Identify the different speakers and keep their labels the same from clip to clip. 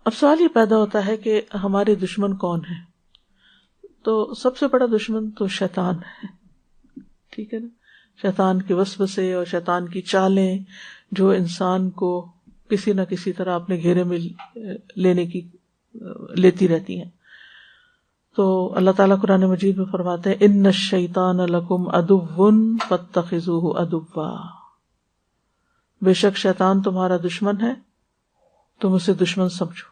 Speaker 1: اب سوال یہ پیدا ہوتا ہے کہ ہمارے دشمن کون ہیں؟ تو سب سے بڑا دشمن تو شیطان ہے، ٹھیک ہے نا؟ شیطان کے وسوسے اور شیطان کی چالیں جو انسان کو کسی نہ کسی طرح اپنے گھیرے میں لیتی رہتی ہیں. تو اللہ تعالیٰ قرآن مجید میں فرماتے ہیں ان الشیطان لکم عدو فاتخذوہ عدوا، بے شک شیطان تمہارا دشمن ہے، تم اسے دشمن سمجھو.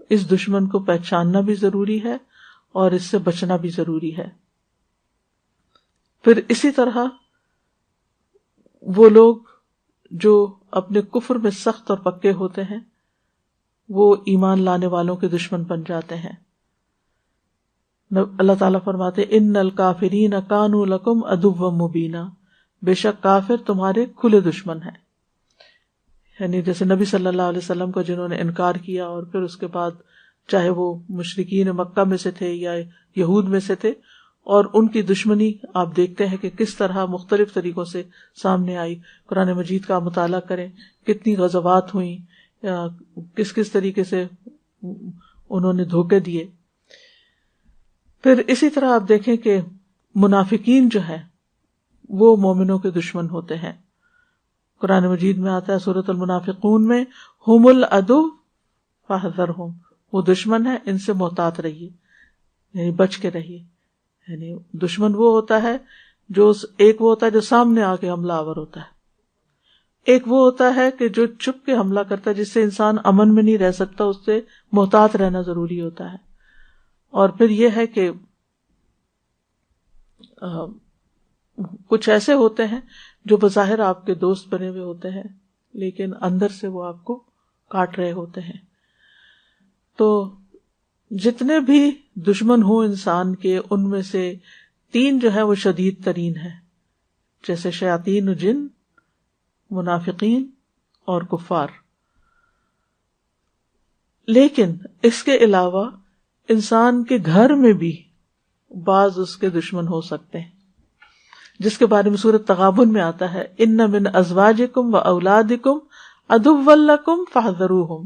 Speaker 1: اس دشمن کو پہچاننا بھی ضروری ہے اور اس سے بچنا بھی ضروری ہے. پھر اسی طرح وہ لوگ جو اپنے کفر میں سخت اور پکے ہوتے ہیں وہ ایمان لانے والوں کے دشمن بن جاتے ہیں. اللہ تعالیٰ فرماتے ان الکافرین کانوا لکم عدوا مبینا، بے شک کافر تمہارے کھلے دشمن ہیں. یعنی جیسے نبی صلی اللہ علیہ وسلم کا جنہوں نے انکار کیا اور پھر اس کے بعد چاہے وہ مشرکین مکہ میں سے تھے یا یہود میں سے تھے، اور ان کی دشمنی آپ دیکھتے ہیں کہ کس طرح مختلف طریقوں سے سامنے آئی. قرآن مجید کا مطالعہ کریں، کتنی غزوات ہوئیں، کس کس طریقے سے انہوں نے دھوکے دیے. پھر اسی طرح آپ دیکھیں کہ منافقین جو ہیں وہ مومنوں کے دشمن ہوتے ہیں. قرآن مجید میں آتا ہے سورۃ المنافقون میں ہم العدو فاحذرہم، وہ دشمن ہے، ان سے محتاط رہیے، یعنی بچ کے رہیے. یعنی دشمن وہ ہوتا ہے جو ایک وہ ہوتا ہے جو سامنے آ کے حملہ آور ہوتا ہے، ایک وہ ہوتا ہے کہ جو چھپ کے حملہ کرتا ہے جس سے انسان امن میں نہیں رہ سکتا، اس سے محتاط رہنا ضروری ہوتا ہے. اور پھر یہ ہے کہ کچھ ایسے ہوتے ہیں جو بظاہر آپ کے دوست بنے ہوئے ہوتے ہیں لیکن اندر سے وہ آپ کو کاٹ رہے ہوتے ہیں. تو جتنے بھی دشمن ہوں انسان کے، ان میں سے 3 جو ہے وہ شدید ترین ہیں، جیسے شیاطین جن، منافقین اور کفار. لیکن اس کے علاوہ انسان کے گھر میں بھی بعض اس کے دشمن ہو سکتے ہیں، جس کے بارے میں سورۃ تغابن میں آتا ہے ان من ازواجکم و اولادکم عدوا لکم فاحذروہم.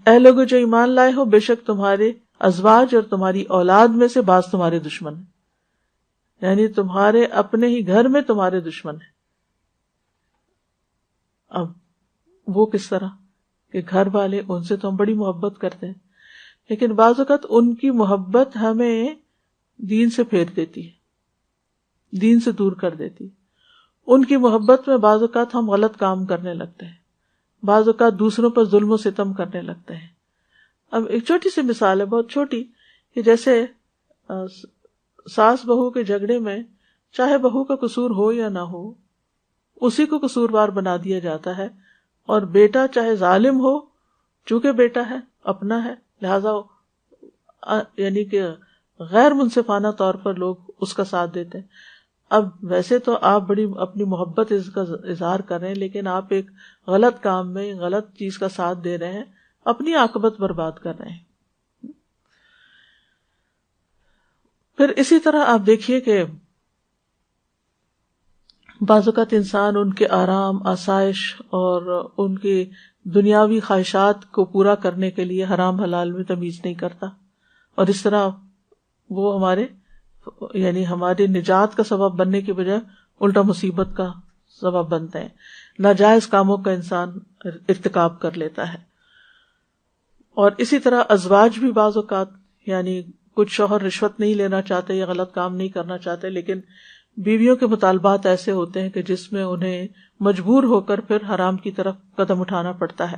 Speaker 1: اے لوگو جو ایمان لائے ہو، بے شک تمہارے ازواج اور تمہاری اولاد میں سے بعض تمہارے دشمن ہیں، یعنی تمہارے اپنے ہی گھر میں تمہارے دشمن ہیں. اب وہ کس طرح کہ گھر والے ان سے تو ہم بڑی محبت کرتے ہیں، لیکن بعض اوقات ان کی محبت ہمیں دین سے پھیر دیتی ہے، دین سے دور کر دیتی. ان کی محبت میں بعض اوقات ہم غلط کام کرنے لگتے ہیں، بعض اوقات دوسروں پر ظلم و ستم کرنے لگتے ہیں. اب ایک چھوٹی سی مثال ہے، بہت چھوٹی، کہ جیسے ساس بہو کے جھگڑے میں چاہے بہو کا قصور ہو یا نہ ہو، اسی کو قصوروار بنا دیا جاتا ہے، اور بیٹا چاہے ظالم ہو، چونکہ بیٹا ہے، اپنا ہے، لہذا یعنی کہ غیر منصفانہ طور پر لوگ اس کا ساتھ دیتے ہیں. اب ویسے تو آپ بڑی اپنی محبت اس کا اظہار کر رہے ہیں، لیکن آپ ایک غلط کام میں غلط چیز کا ساتھ دے رہے ہیں، اپنی عاقبت برباد کر رہے ہیں. پھر اسی طرح آپ دیکھیے کہ بعض اوقات انسان ان کے آرام، آسائش اور ان کی دنیاوی خواہشات کو پورا کرنے کے لیے حرام حلال میں تمیز نہیں کرتا، اور اس طرح وہ ہمارے نجات کا سبب بننے کے بجائے الٹا مصیبت کا سبب بنتے ہیں. ناجائز کاموں کا انسان ارتکاب کر لیتا ہے. اور اسی طرح ازواج بھی بعض اوقات، یعنی کچھ شوہر رشوت نہیں لینا چاہتے یا غلط کام نہیں کرنا چاہتے، لیکن بیویوں کے مطالبات ایسے ہوتے ہیں کہ جس میں انہیں مجبور ہو کر پھر حرام کی طرف قدم اٹھانا پڑتا ہے.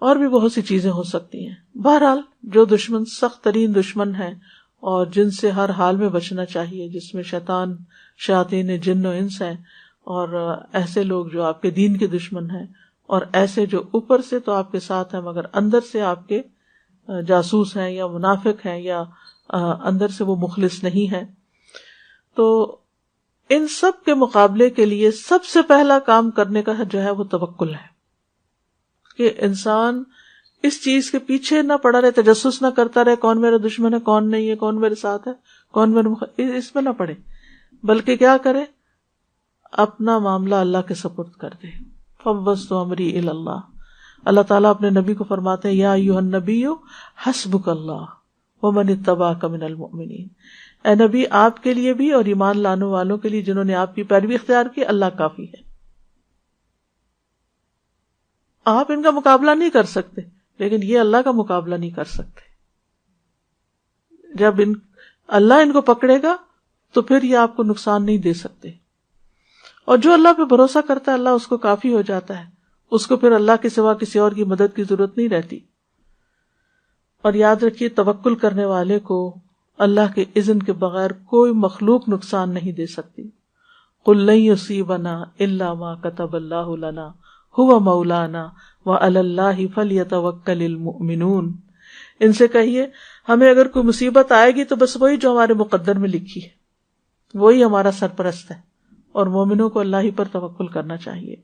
Speaker 1: اور بھی بہت سی چیزیں ہو سکتی ہیں. بہرحال جو دشمن سخت ترین دشمن ہیں اور جن سے ہر حال میں بچنا چاہیے، جس میں شیاطین جن و انس ہیں، اور ایسے لوگ جو آپ کے دین کے دشمن ہیں، اور ایسے جو اوپر سے تو آپ کے ساتھ ہیں مگر اندر سے آپ کے جاسوس ہیں یا منافق ہیں یا اندر سے وہ مخلص نہیں ہے. تو ان سب کے مقابلے کے لیے سب سے پہلا کام کرنے کا جو ہے وہ توکل ہے، کہ انسان اس چیز کے پیچھے نہ پڑا رہے، تجسس نہ کرتا رہے کون میرا دشمن ہے، کون نہیں ہے، کون میرے ساتھ ہے، کون میرے اس میں نہ پڑے، بلکہ کیا کرے، اپنا معاملہ اللہ کے سپرد کر دے. فوضت امری الی اللہ، اللہ تعالیٰ اپنے نبی کو فرماتے ہیں یا ایھا النبی حسبک اللہ ومن اتبعک من المؤمنین، اے نبی آپ کے لیے بھی اور ایمان لانے والوں کے لیے جنہوں نے آپ کی پیروی اختیار کی اللہ کافی ہے۔ آپ ان کا مقابلہ نہیں کر سکتے، لیکن یہ اللہ کا مقابلہ نہیں کر سکتے۔ جب اللہ ان کو پکڑے گا تو پھر یہ آپ کو نقصان نہیں دے سکتے، اور جو اللہ پہ بھروسہ کرتا ہے اللہ اس کو کافی ہو جاتا ہے، اس کو پھر اللہ کے سوا کسی اور کی مدد کی ضرورت نہیں رہتی۔ اور یاد رکھیے توکل کرنے والے کو اللہ کے اذن کے بغیر کوئی مخلوق نقصان نہیں دے سکتی۔ قل لن یصیبنا الا ما کتب اللہ لنا هو مولانا وعلی اللہ فلیتوکل المؤمنون، ان سے کہیے ہمیں اگر کوئی مصیبت آئے گی تو بس وہی جو ہمارے مقدر میں لکھی ہے، وہی ہمارا سرپرست ہے، اور مومنوں کو اللہ ہی پر توکل کرنا چاہیے۔